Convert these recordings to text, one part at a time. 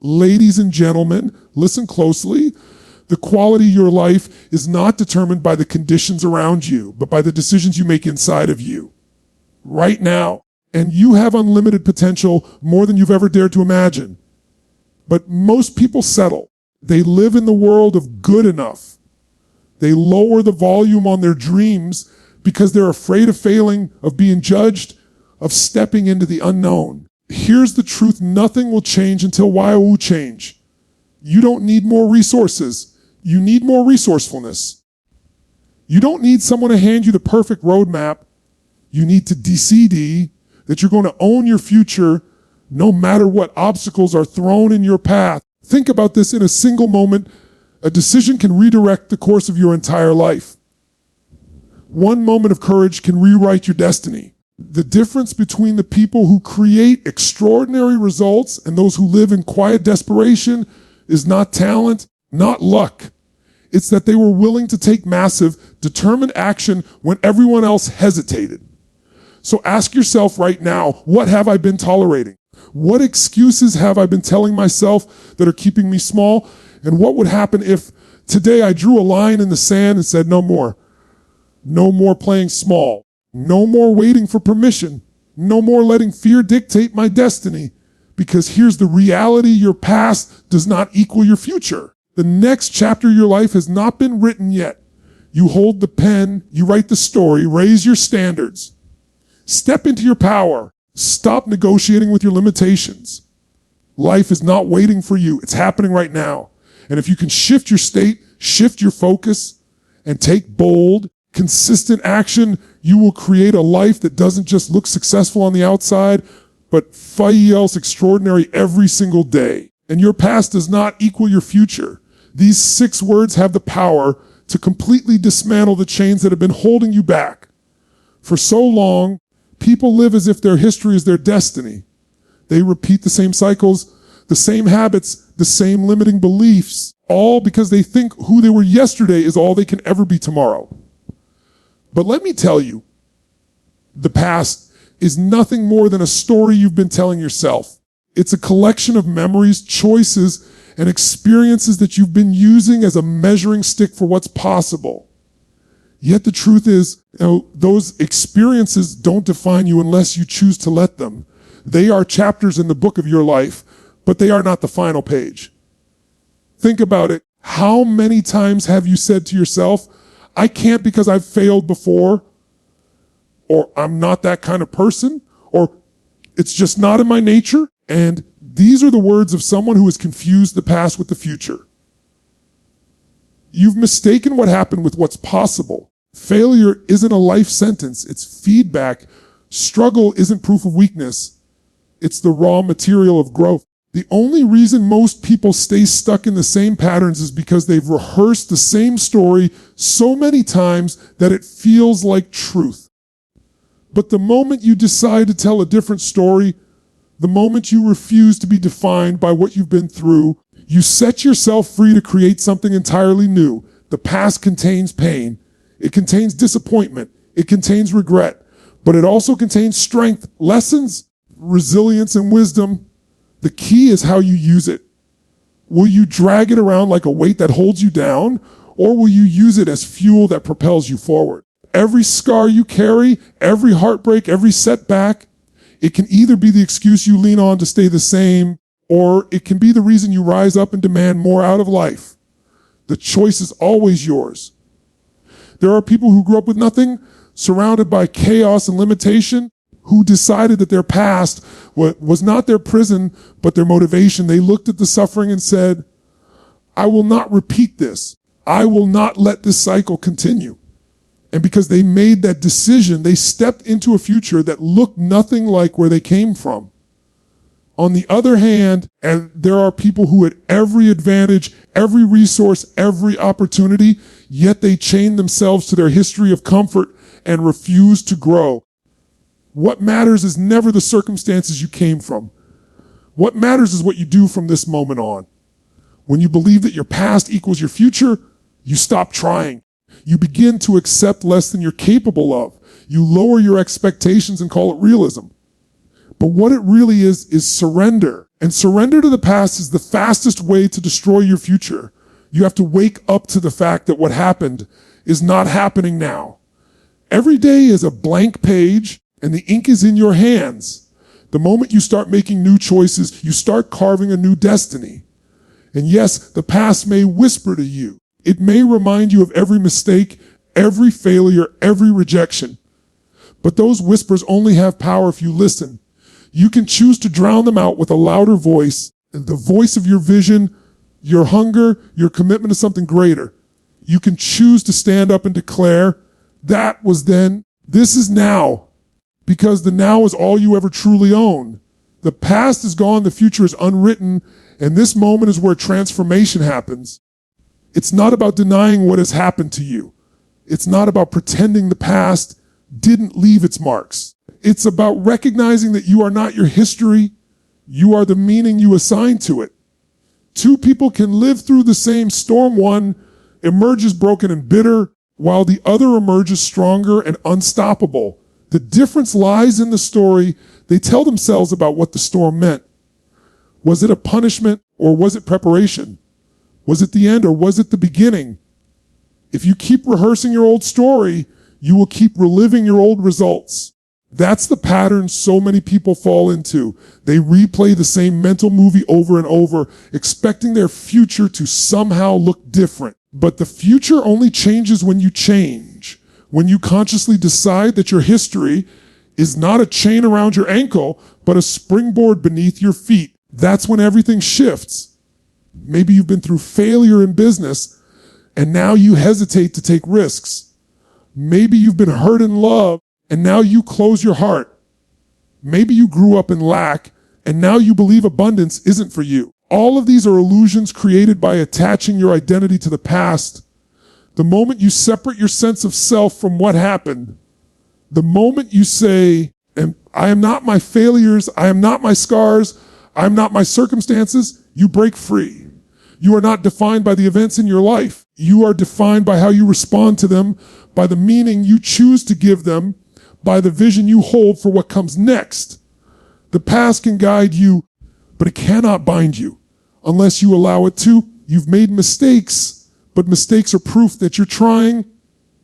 Ladies and gentlemen, listen closely. The quality of your life is not determined by the conditions around you, but by the decisions you make inside of you right now. And you have unlimited potential, more than you've ever dared to imagine. But most people settle. They live in the world of good enough. They lower the volume on their dreams because they're afraid of failing, of being judged, of stepping into the unknown. Here's the truth. Nothing will change until will change. You don't need more resources. You need more resourcefulness. You don't need someone to hand you the perfect roadmap. You need to DCD that you're going to own your future no matter what obstacles are thrown in your path. Think about this in a single moment. A decision can redirect the course of your entire life. One moment of courage can rewrite your destiny. The difference between the people who create extraordinary results and those who live in quiet desperation is not talent, not luck. It's that they were willing to take massive, determined action when everyone else hesitated. So ask yourself right now, what have I been tolerating? What excuses have I been telling myself that are keeping me small? And what would happen if today I drew a line in the sand and said, no more. No more playing small. No more waiting for permission. No more letting fear dictate my destiny. Because here's the reality: your past does not equal your future. The next chapter of your life has not been written yet. You hold the pen, you write the story, raise your standards. Step into your power. Stop negotiating with your limitations. Life is not waiting for you. It's happening right now. And if you can shift your state, shift your focus, and take bold, consistent action, you will create a life that doesn't just look successful on the outside, but fie else extraordinary every single day. And your past does not equal your future. These 6 words have the power to completely dismantle the chains that have been holding you back. For so long, people live as if their history is their destiny. They repeat the same cycles, the same habits, the same limiting beliefs, all because they think who they were yesterday is all they can ever be tomorrow. But let me tell you, the past is nothing more than a story you've been telling yourself. It's a collection of memories, choices, and experiences that you've been using as a measuring stick for what's possible. Yet the truth is, those experiences don't define you unless you choose to let them. They are chapters in the book of your life, but they are not the final page. Think about it. How many times have you said to yourself, I can't because I've failed before, or I'm not that kind of person, or it's just not in my nature? And these are the words of someone who has confused the past with the future. You've mistaken what happened with what's possible. Failure isn't a life sentence. It's feedback. Struggle isn't proof of weakness. It's the raw material of growth. The only reason most people stay stuck in the same patterns is because they've rehearsed the same story so many times that it feels like truth. But the moment you decide to tell a different story, the moment you refuse to be defined by what you've been through, you set yourself free to create something entirely new. The past contains pain. It contains disappointment. It contains regret. But it also contains strength, lessons, resilience, and wisdom. The key is how you use it. Will you drag it around like a weight that holds you down, or will you use it as fuel that propels you forward? Every scar you carry, every heartbreak, every setback, it can either be the excuse you lean on to stay the same, or it can be the reason you rise up and demand more out of life. The choice is always yours. There are people who grew up with nothing, surrounded by chaos and limitation, who decided that their past was not their prison, but their motivation. They looked at the suffering and said, I will not repeat this. I will not let this cycle continue. And because they made that decision, they stepped into a future that looked nothing like where they came from. On the other hand, and there are people who had every advantage, every resource, every opportunity, yet they chained themselves to their history of comfort and refused to grow. What matters is never the circumstances you came from. What matters is what you do from this moment on. When you believe that your past equals your future, you stop trying. You begin to accept less than you're capable of. You lower your expectations and call it realism. But what it really is surrender. And surrender to the past is the fastest way to destroy your future. You have to wake up to the fact that what happened is not happening now. Every day is a blank page and the ink is in your hands. The moment you start making new choices, you start carving a new destiny. And yes, the past may whisper to you. It may remind you of every mistake, every failure, every rejection. But those whispers only have power if you listen. You can choose to drown them out with a louder voice, the voice of your vision, your hunger, your commitment to something greater. You can choose to stand up and declare, that was then, this is now. Because the now is all you ever truly own. The past is gone, the future is unwritten, and this moment is where transformation happens. It's not about denying what has happened to you. It's not about pretending the past didn't leave its marks. It's about recognizing that you are not your history. You are the meaning you assign to it. Two people can live through the same storm. One emerges broken and bitter, while the other emerges stronger and unstoppable. The difference lies in the story they tell themselves about what the storm meant. Was it a punishment or was it preparation? Was it the end or was it the beginning? If you keep rehearsing your old story, you will keep reliving your old results. That's the pattern so many people fall into. They replay the same mental movie over and over, expecting their future to somehow look different. But the future only changes when you change. When you consciously decide that your history is not a chain around your ankle, but a springboard beneath your feet. That's when everything shifts. Maybe you've been through failure in business, and now you hesitate to take risks. Maybe you've been hurt in love, and now you close your heart. Maybe you grew up in lack, and now you believe abundance isn't for you. All of these are illusions created by attaching your identity to the past. The moment you separate your sense of self from what happened, the moment you say, I am not my failures, I am not my scars, I am not my circumstances, you break free. You are not defined by the events in your life. You are defined by how you respond to them, by the meaning you choose to give them, by the vision you hold for what comes next. The past can guide you, but it cannot bind you unless you allow it to. You've made mistakes, but mistakes are proof that you're trying.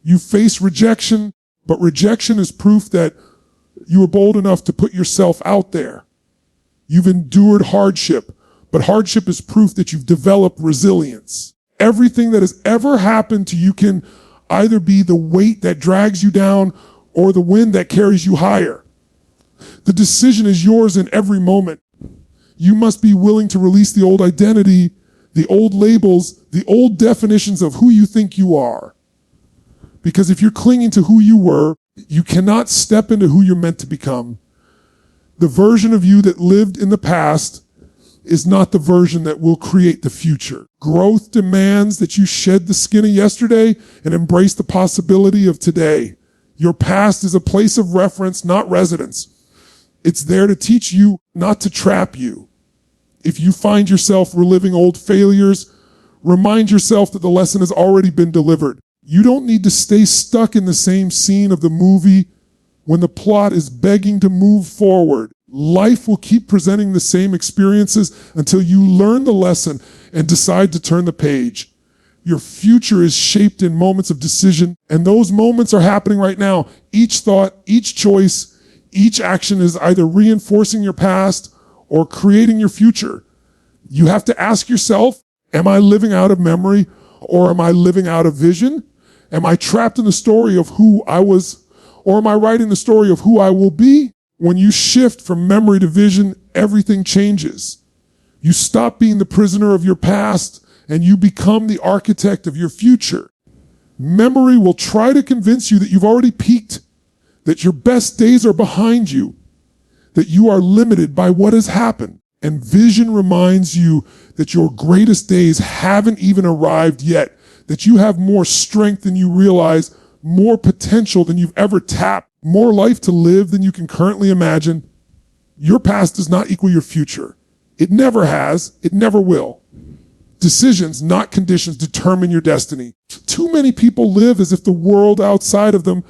You face rejection, but rejection is proof that you were bold enough to put yourself out there. You've endured hardship, but hardship is proof that you've developed resilience. Everything that has ever happened to you can either be the weight that drags you down or the wind that carries you higher. The decision is yours in every moment. You must be willing to release the old identity, the old labels, the old definitions of who you think you are. Because if you're clinging to who you were, you cannot step into who you're meant to become. The version of you that lived in the past is not the version that will create the future. Growth demands that you shed the skin of yesterday and embrace the possibility of today. Your past is a place of reference, not residence. It's there to teach you, not to trap you. If you find yourself reliving old failures, remind yourself that the lesson has already been delivered. You don't need to stay stuck in the same scene of the movie when the plot is begging to move forward. Life will keep presenting the same experiences until you learn the lesson and decide to turn the page. Your future is shaped in moments of decision, and those moments are happening right now. Each thought, each choice, each action is either reinforcing your past or creating your future. You have to ask yourself, am I living out of memory or am I living out of vision? Am I trapped in the story of who I was, or am I writing the story of who I will be? When you shift from memory to vision, everything changes. You stop being the prisoner of your past and you become the architect of your future. Memory will try to convince you that you've already peaked, that your best days are behind you, that you are limited by what has happened. And vision reminds you that your greatest days haven't even arrived yet, that you have more strength than you realize, more potential than you've ever tapped, more life to live than you can currently imagine. Your past does not equal your future. It never has. It never will. Decisions, not conditions, determine your destiny. Too many people live as if the world outside of them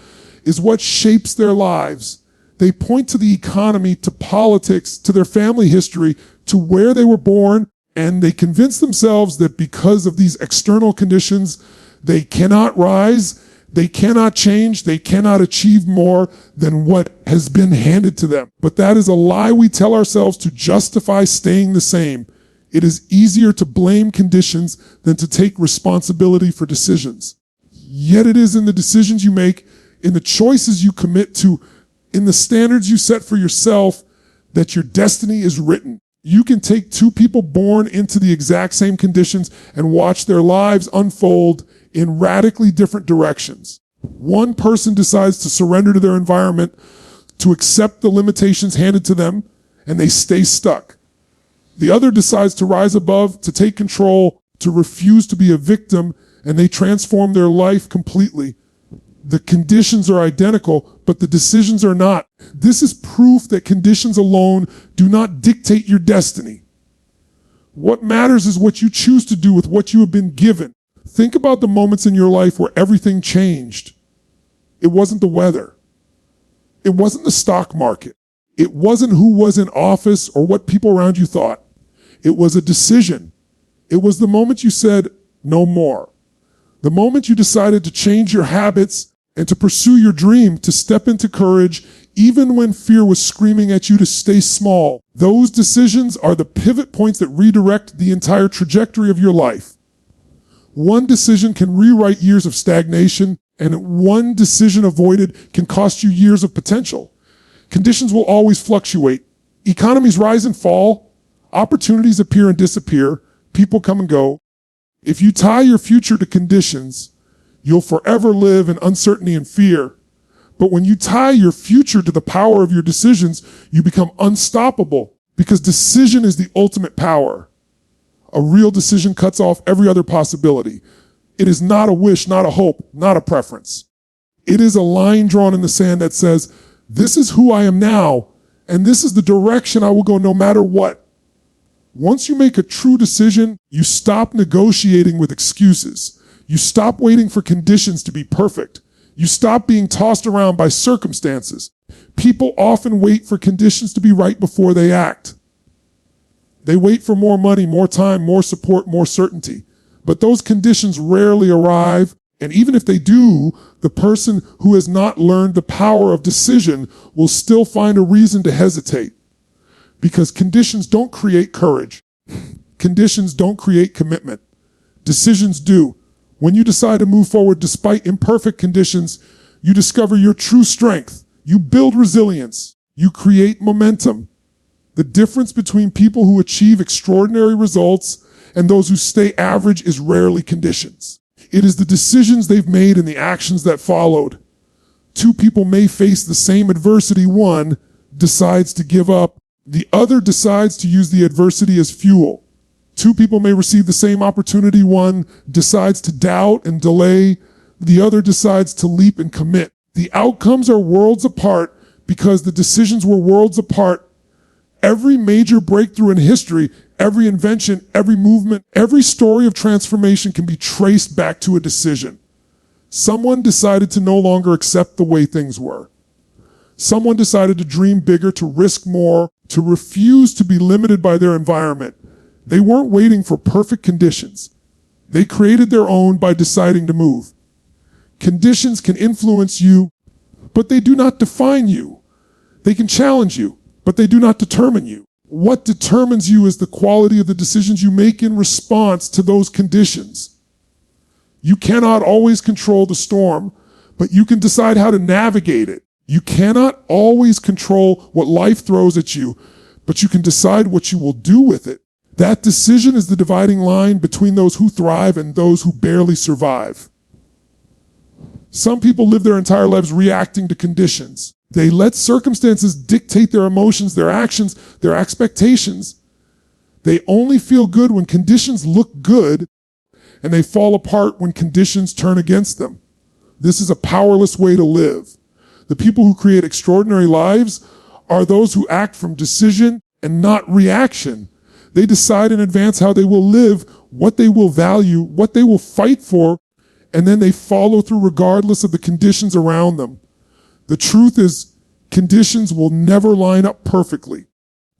is what shapes their lives. They point to the economy, to politics, to their family history, to where they were born, and they convince themselves that because of these external conditions, they cannot rise, they cannot change, they cannot achieve more than what has been handed to them. But that is a lie we tell ourselves to justify staying the same. It is easier to blame conditions than to take responsibility for decisions. Yet it is in the decisions you make, in the choices you commit to, in the standards you set for yourself, that your destiny is written. You can take two people born into the exact same conditions and watch their lives unfold in radically different directions. One person decides to surrender to their environment, to accept the limitations handed to them, and they stay stuck. The other decides to rise above, to take control, to refuse to be a victim, and they transform their life completely. The conditions are identical, but the decisions are not. This is proof that conditions alone do not dictate your destiny. What matters is what you choose to do with what you have been given. Think about the moments in your life where everything changed. It wasn't the weather. It wasn't the stock market. It wasn't who was in office or what people around you thought. It was a decision. It was the moment you said, no more. The moment you decided to change your habits and to pursue your dream, to step into courage, even when fear was screaming at you to stay small. Those decisions are the pivot points that redirect the entire trajectory of your life. One decision can rewrite years of stagnation, and one decision avoided can cost you years of potential. Conditions will always fluctuate. Economies rise and fall. Opportunities appear and disappear. People come and go. If you tie your future to conditions, you'll forever live in uncertainty and fear. But when you tie your future to the power of your decisions, you become unstoppable, because decision is the ultimate power. A real decision cuts off every other possibility. It is not a wish, not a hope, not a preference. It is a line drawn in the sand that says, this is who I am now, and this is the direction I will go no matter what. Once you make a true decision, you stop negotiating with excuses. You stop waiting for conditions to be perfect. You stop being tossed around by circumstances. People often wait for conditions to be right before they act. They wait for more money, more time, more support, more certainty. But those conditions rarely arrive, and even if they do, the person who has not learned the power of decision will still find a reason to hesitate. Because conditions don't create courage. Conditions don't create commitment. Decisions do. When you decide to move forward despite imperfect conditions, you discover your true strength. You build resilience. You create momentum. The difference between people who achieve extraordinary results and those who stay average is rarely conditions. It is the decisions they've made and the actions that followed. Two people may face the same adversity. One decides to give up. The other decides to use the adversity as fuel. Two people may receive the same opportunity. One decides to doubt and delay. The other decides to leap and commit. The outcomes are worlds apart because the decisions were worlds apart. Every major breakthrough in history, every invention, every movement, every story of transformation can be traced back to a decision. Someone decided to no longer accept the way things were. Someone decided to dream bigger, to risk more, to refuse to be limited by their environment. They weren't waiting for perfect conditions. They created their own by deciding to move. Conditions can influence you, but they do not define you. They can challenge you, but they do not determine you. What determines you is the quality of the decisions you make in response to those conditions. You cannot always control the storm, but you can decide how to navigate it. You cannot always control what life throws at you, but you can decide what you will do with it. That decision is the dividing line between those who thrive and those who barely survive. Some people live their entire lives reacting to conditions. They let circumstances dictate their emotions, their actions, their expectations. They only feel good when conditions look good, and they fall apart when conditions turn against them. This is a powerless way to live. The people who create extraordinary lives are those who act from decision and not reaction. They decide in advance how they will live, what they will value, what they will fight for, and then they follow through regardless of the conditions around them. The truth is, conditions will never line up perfectly.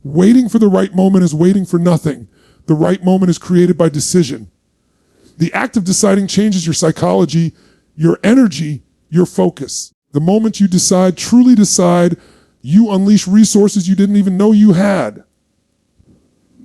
Waiting for the right moment is waiting for nothing. The right moment is created by decision. The act of deciding changes your psychology, your energy, your focus. The moment you decide, truly decide, you unleash resources you didn't even know you had.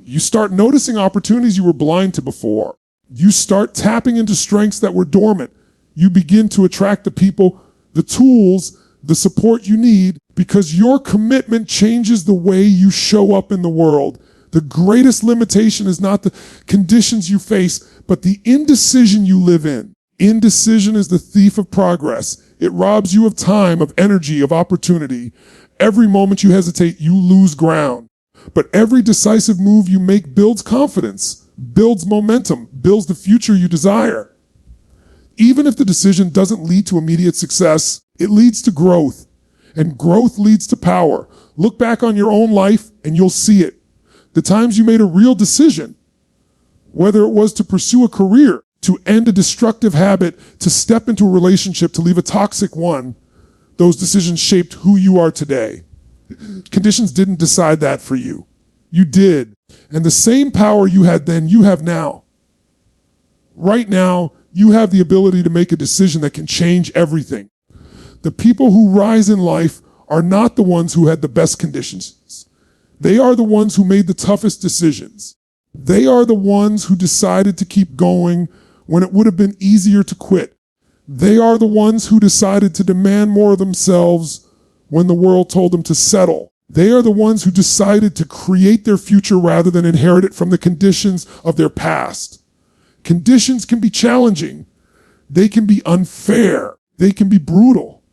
You start noticing opportunities you were blind to before. You start tapping into strengths that were dormant. You begin to attract the people, the tools, the support you need because your commitment changes the way you show up in the world. The greatest limitation is not the conditions you face, but the indecision you live in. Indecision is the thief of progress. It robs you of time, of energy, of opportunity. Every moment you hesitate, you lose ground. But every decisive move you make builds confidence, builds momentum, builds the future you desire. Even if the decision doesn't lead to immediate success, it leads to growth. And growth leads to power. Look back on your own life and you'll see it. The times you made a real decision, whether it was to pursue a career, to end a destructive habit, to step into a relationship, to leave a toxic one, those decisions shaped who you are today. Conditions didn't decide that for you. You did. And the same power you had then, you have now. Right now, you have the ability to make a decision that can change everything. The people who rise in life are not the ones who had the best conditions. They are the ones who made the toughest decisions. They are the ones who decided to keep going when it would have been easier to quit. They are the ones who decided to demand more of themselves when the world told them to settle. They are the ones who decided to create their future rather than inherit it from the conditions of their past. Conditions can be challenging. They can be unfair. They can be brutal.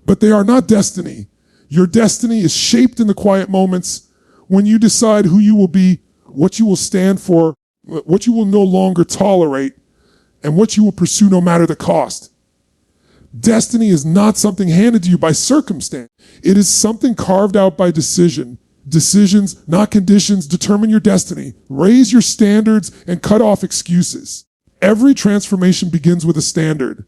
But they are not destiny. Your destiny is shaped in the quiet moments when you decide who you will be, what you will stand for, what you will no longer tolerate, and what you will pursue no matter the cost. Destiny is not something handed to you by circumstance. It is something carved out by decision. Decisions, not conditions, determine your destiny. Raise your standards and cut off excuses. Every transformation begins with a standard.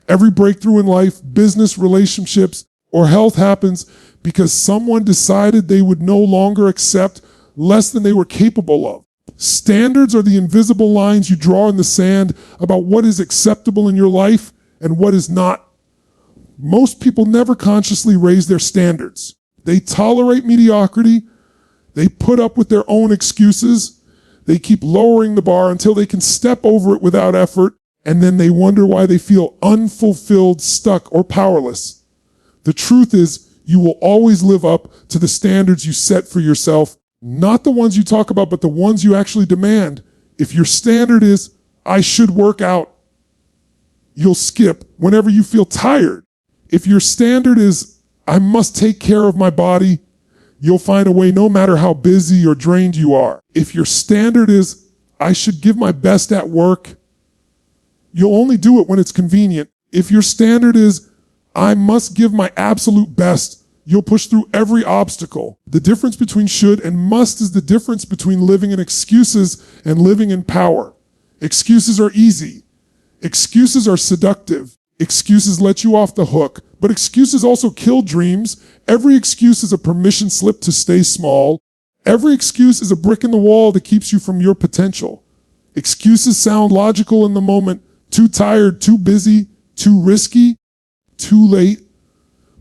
Every breakthrough in life, business, relationships, or health happens because someone decided they would no longer accept less than they were capable of. Standards are the invisible lines you draw in the sand about what is acceptable in your life and what is not. Most people never consciously raise their standards. They tolerate mediocrity. They put up with their own excuses. They keep lowering the bar until they can step over it without effort, and then they wonder why they feel unfulfilled, stuck, or powerless. The truth is, you will always live up to the standards you set for yourself, not the ones you talk about, but the ones you actually demand. If your standard is, I should work out, you'll skip whenever you feel tired. If your standard is, I must take care of my body, you'll find a way no matter how busy or drained you are. If your standard is, I should give my best at work, you'll only do it when it's convenient. If your standard is, I must give my absolute best, you'll push through every obstacle. The difference between should and must is the difference between living in excuses and living in power. Excuses are easy. Excuses are seductive. Excuses let you off the hook, but excuses also kill dreams. Every excuse is a permission slip to stay small. Every excuse is a brick in the wall that keeps you from your potential. Excuses sound logical in the moment, too tired, too busy, too risky, too late.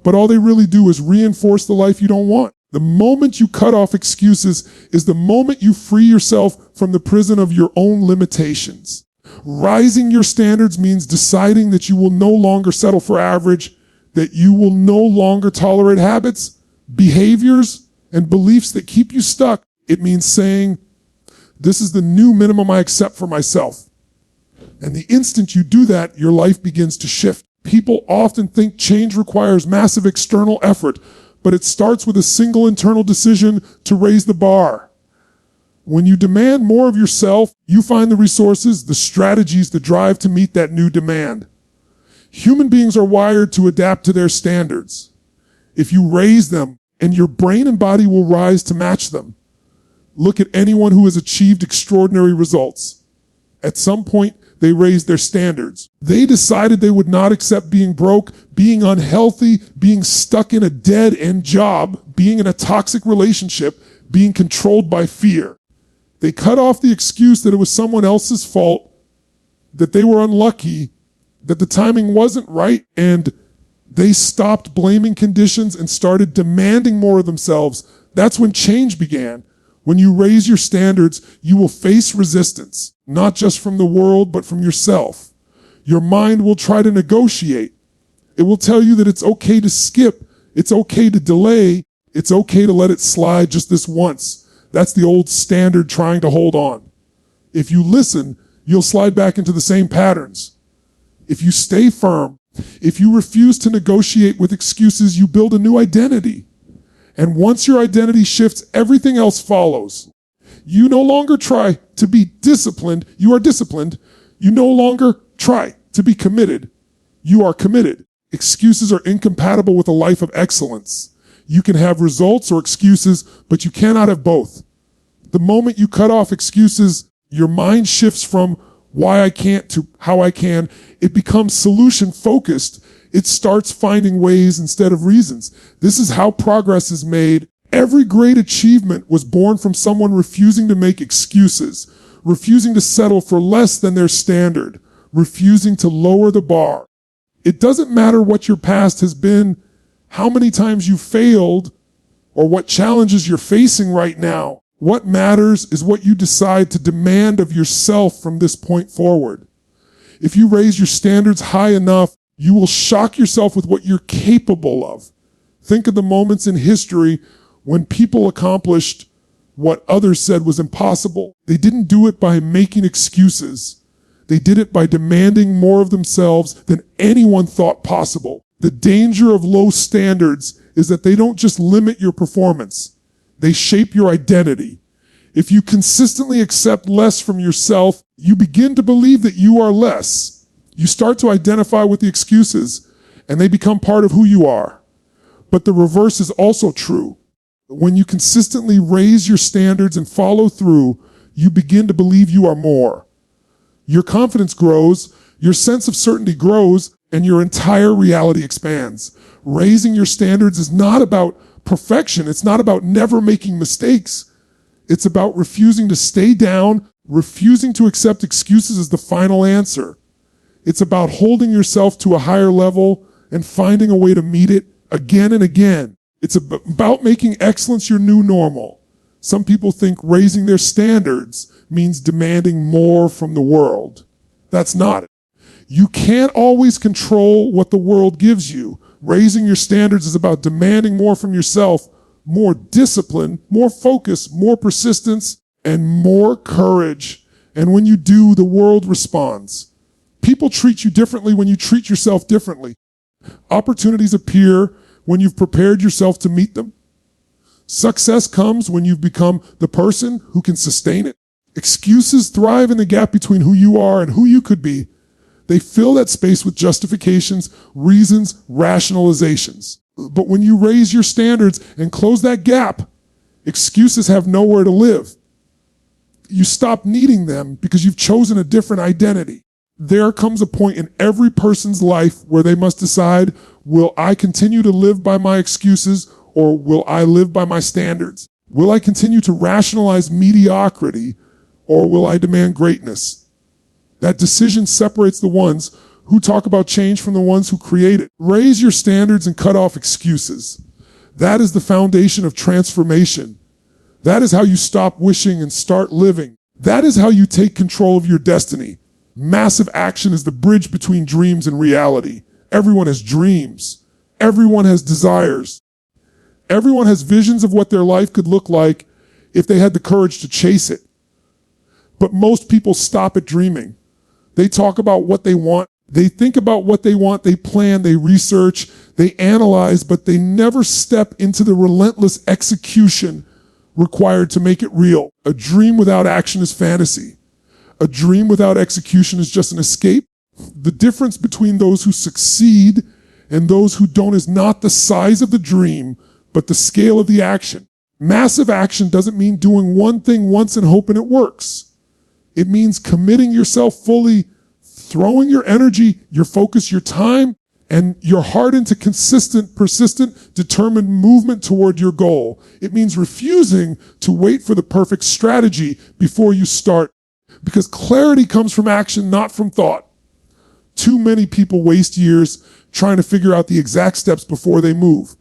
But all they really do is reinforce the life you don't want. The moment you cut off excuses is the moment you free yourself from the prison of your own limitations. Rising your standards means deciding that you will no longer settle for average, that you will no longer tolerate habits, behaviors, and beliefs that keep you stuck. It means saying, this is the new minimum I accept for myself. And the instant you do that, your life begins to shift. People often think change requires massive external effort, but it starts with a single internal decision to raise the bar. When you demand more of yourself, you find the resources, the strategies, the drive to meet that new demand. Human beings are wired to adapt to their standards. If you raise them, and your brain and body will rise to match them. Look at anyone who has achieved extraordinary results. At some point, they raised their standards. They decided they would not accept being broke, being unhealthy, being stuck in a dead-end job, being in a toxic relationship, being controlled by fear. They cut off the excuse that it was someone else's fault, that they were unlucky, that the timing wasn't right, and they stopped blaming conditions and started demanding more of themselves. That's when change began. When you raise your standards, you will face resistance, not just from the world, but from yourself. Your mind will try to negotiate. It will tell you that it's okay to skip, it's okay to delay, it's okay to let it slide just this once. That's the old standard trying to hold on. If you listen, you'll slide back into the same patterns. If you stay firm, if you refuse to negotiate with excuses, you build a new identity. And once your identity shifts, everything else follows. You no longer try to be disciplined. You are disciplined. You no longer try to be committed. You are committed. Excuses are incompatible with a life of excellence. You can have results or excuses, but you cannot have both. The moment you cut off excuses, your mind shifts from why I can't to how I can. It becomes solution focused. It starts finding ways instead of reasons. This is how progress is made. Every great achievement was born from someone refusing to make excuses, refusing to settle for less than their standard, refusing to lower the bar. It doesn't matter what your past has been, how many times you failed, or what challenges you're facing right now. What matters is what you decide to demand of yourself from this point forward. If you raise your standards high enough, you will shock yourself with what you're capable of. Think of the moments in history when people accomplished what others said was impossible. They didn't do it by making excuses. They did it by demanding more of themselves than anyone thought possible. The danger of low standards is that they don't just limit your performance. They shape your identity. If you consistently accept less from yourself, you begin to believe that you are less. You start to identify with the excuses, and they become part of who you are. But the reverse is also true. When you consistently raise your standards and follow through, you begin to believe you are more. Your confidence grows, your sense of certainty grows, and your entire reality expands. Raising your standards is not about perfection. It's not about never making mistakes. It's about refusing to stay down, refusing to accept excuses as the final answer. It's about holding yourself to a higher level and finding a way to meet it again and again. It's about making excellence your new normal. Some people think raising their standards means demanding more from the world. That's not it. You can't always control what the world gives you. Raising your standards is about demanding more from yourself, more discipline, more focus, more persistence, and more courage. And when you do, the world responds. People treat you differently when you treat yourself differently. Opportunities appear when you've prepared yourself to meet them. Success comes when you've become the person who can sustain it. Excuses thrive in the gap between who you are and who you could be. They fill that space with justifications, reasons, rationalizations. But when you raise your standards and close that gap, excuses have nowhere to live. You stop needing them because you've chosen a different identity. There comes a point in every person's life where they must decide, will I continue to live by my excuses or will I live by my standards? Will I continue to rationalize mediocrity or will I demand greatness? That decision separates the ones who talk about change from the ones who create it. Raise your standards and cut off excuses. That is the foundation of transformation. That is how you stop wishing and start living. That is how you take control of your destiny. Massive action is the bridge between dreams and reality. Everyone has dreams. Everyone has desires. Everyone has visions of what their life could look like if they had the courage to chase it. But most people stop at dreaming. They talk about what they want. They think about what they want. They plan, they research, they analyze, but they never step into the relentless execution required to make it real. A dream without action is fantasy. A dream without execution is just an escape. The difference between those who succeed and those who don't is not the size of the dream, but the scale of the action. Massive action doesn't mean doing one thing once and hoping it works. It means committing yourself fully, throwing your energy, your focus, your time, And you're hardened to consistent, persistent, determined movement toward your goal. It means refusing to wait for the perfect strategy before you start. Because clarity comes from action, not from thought. Too many people waste years trying to figure out the exact steps before they move.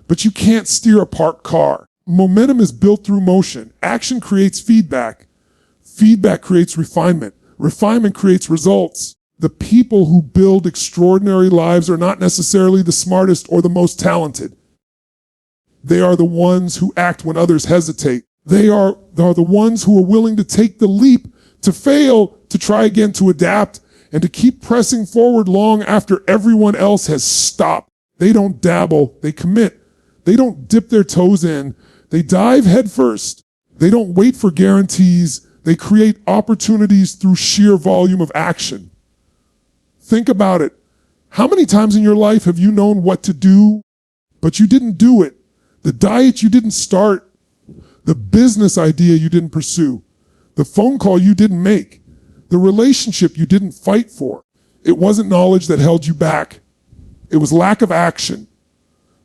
But you can't steer a parked car. Momentum is built through motion. Action creates feedback. Feedback creates refinement. Refinement creates results. The people who build extraordinary lives are not necessarily the smartest or the most talented. They are the ones who act when others hesitate. They are the ones who are willing to take the leap, to fail, to try again, to adapt, and to keep pressing forward long after everyone else has stopped. They don't dabble, they commit. They don't dip their toes in. They dive headfirst. They don't wait for guarantees. They create opportunities through sheer volume of action. Think about it. How many times in your life have you known what to do, but you didn't do it? The diet you didn't start, the business idea you didn't pursue, the phone call you didn't make, the relationship you didn't fight for. It wasn't knowledge that held you back. It was lack of action.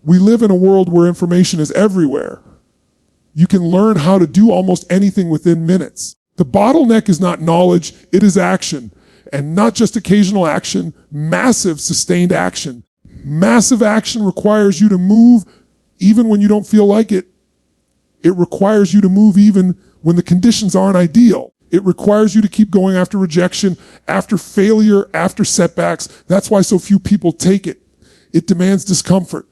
We live in a world where information is everywhere. You can learn how to do almost anything within minutes. The bottleneck is not knowledge, it is action. And not just occasional action, massive sustained action. Massive action requires you to move even when you don't feel like it. It requires you to move even when the conditions aren't ideal. It requires you to keep going after rejection, after failure, after setbacks. That's why so few people take it. It demands discomfort.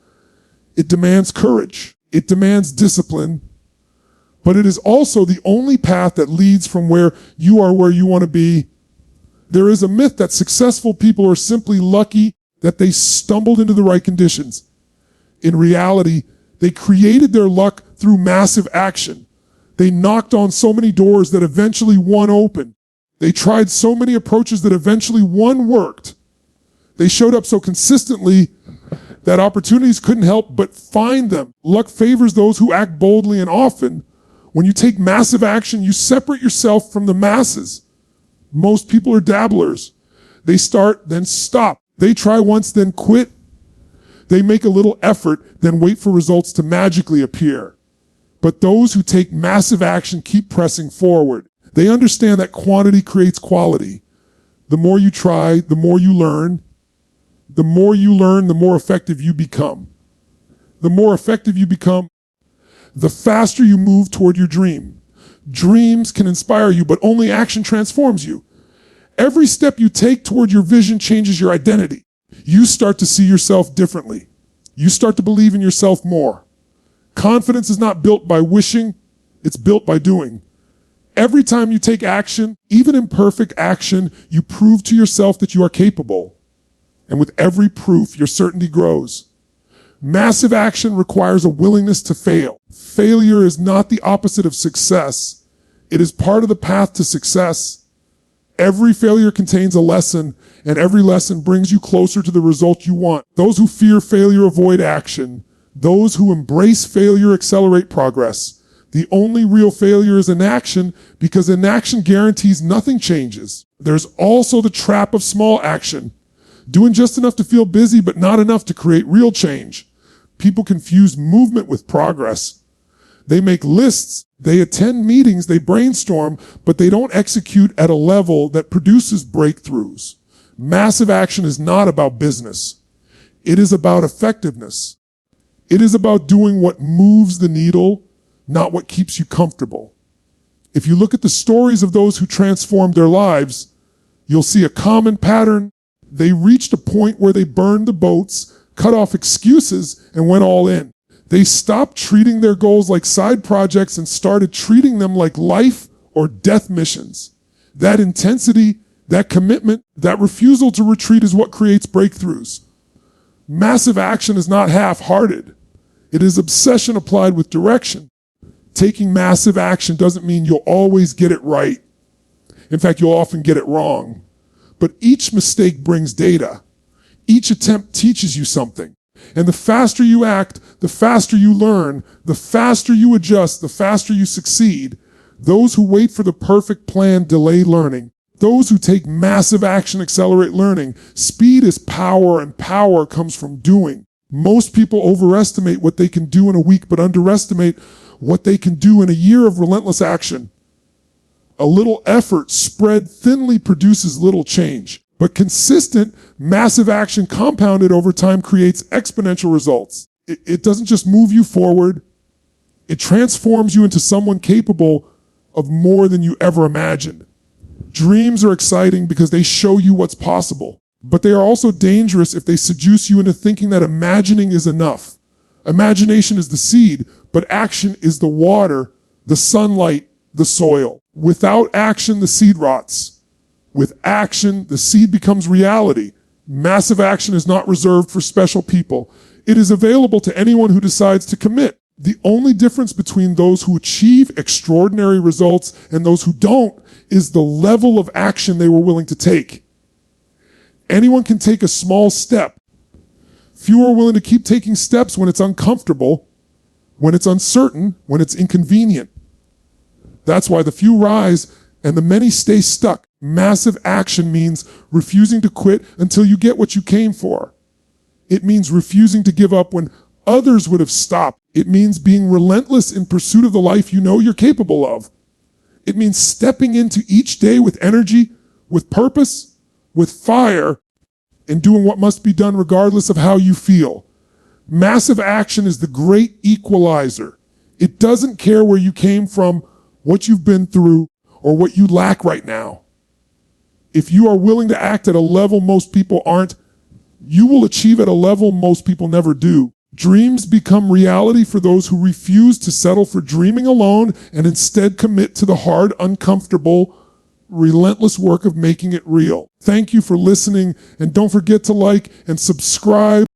It demands courage. It demands discipline. But it is also the only path that leads from where you are where you want to be. There is a myth that successful people are simply lucky that they stumbled into the right conditions. In reality, they created their luck through massive action. They knocked on so many doors that eventually one opened. They tried so many approaches that eventually one worked. They showed up so consistently that opportunities couldn't help but find them. Luck favors those who act boldly, and often, when you take massive action, you separate yourself from the masses. Most people are dabblers. They start, then stop. They try once, then quit. They make a little effort, then wait for results to magically appear. But those who take massive action keep pressing forward. They understand that quantity creates quality. The more you try, the more you learn. The more you learn, the more effective you become. The more effective you become, the faster you move toward your dream. Dreams can inspire you, but only action transforms you. Every step you take toward your vision changes your identity. You start to see yourself differently. You start to believe in yourself more. Confidence is not built by wishing, it's built by doing. Every time you take action, even imperfect action, you prove to yourself that you are capable. And with every proof, your certainty grows. Massive action requires a willingness to fail. Failure is not the opposite of success. It is part of the path to success. Every failure contains a lesson, and every lesson brings you closer to the result you want. Those who fear failure avoid action. Those who embrace failure accelerate progress. The only real failure is inaction, because inaction guarantees nothing changes. There's also the trap of small action. Doing just enough to feel busy, but not enough to create real change. People confuse movement with progress. They make lists, they attend meetings, they brainstorm, but they don't execute at a level that produces breakthroughs. Massive action is not about business. It is about effectiveness. It is about doing what moves the needle, not what keeps you comfortable. If you look at the stories of those who transformed their lives, you'll see a common pattern. They reached a point where they burned the boats, cut off excuses, and went all in. They stopped treating their goals like side projects and started treating them like life or death missions. That intensity, that commitment, that refusal to retreat is what creates breakthroughs. Massive action is not half-hearted. It is obsession applied with direction. Taking massive action doesn't mean you'll always get it right. In fact, you'll often get it wrong. But each mistake brings data. Each attempt teaches you something. And the faster you act, the faster you learn, the faster you adjust, the faster you succeed. Those who wait for the perfect plan delay learning. Those who take massive action accelerate learning. Speed is power, and power comes from doing. Most people overestimate what they can do in a week, but underestimate what they can do in a year of relentless action. A little effort spread thinly produces little change, but consistent, massive action compounded over time creates exponential results. It doesn't just move you forward, it transforms you into someone capable of more than you ever imagined. Dreams are exciting because they show you what's possible, but they are also dangerous if they seduce you into thinking that imagining is enough. Imagination is the seed, but action is the water, the sunlight, the soil. Without action, the seed rots. With action, the seed becomes reality. Massive action is not reserved for special people. It is available to anyone who decides to commit. The only difference between those who achieve extraordinary results and those who don't is the level of action they were willing to take. Anyone can take a small step. Few are willing to keep taking steps when it's uncomfortable, when it's uncertain, when it's inconvenient. That's why the few rise and the many stay stuck. Massive action means refusing to quit until you get what you came for. It means refusing to give up when others would have stopped. It means being relentless in pursuit of the life you know you're capable of. It means stepping into each day with energy, with purpose, with fire, and doing what must be done regardless of how you feel. Massive action is the great equalizer. It doesn't care where you came from, what you've been through, or what you lack right now. If you are willing to act at a level most people aren't, you will achieve at a level most people never do. Dreams become reality for those who refuse to settle for dreaming alone and instead commit to the hard, uncomfortable, relentless work of making it real. Thank you for listening, and don't forget to like and subscribe.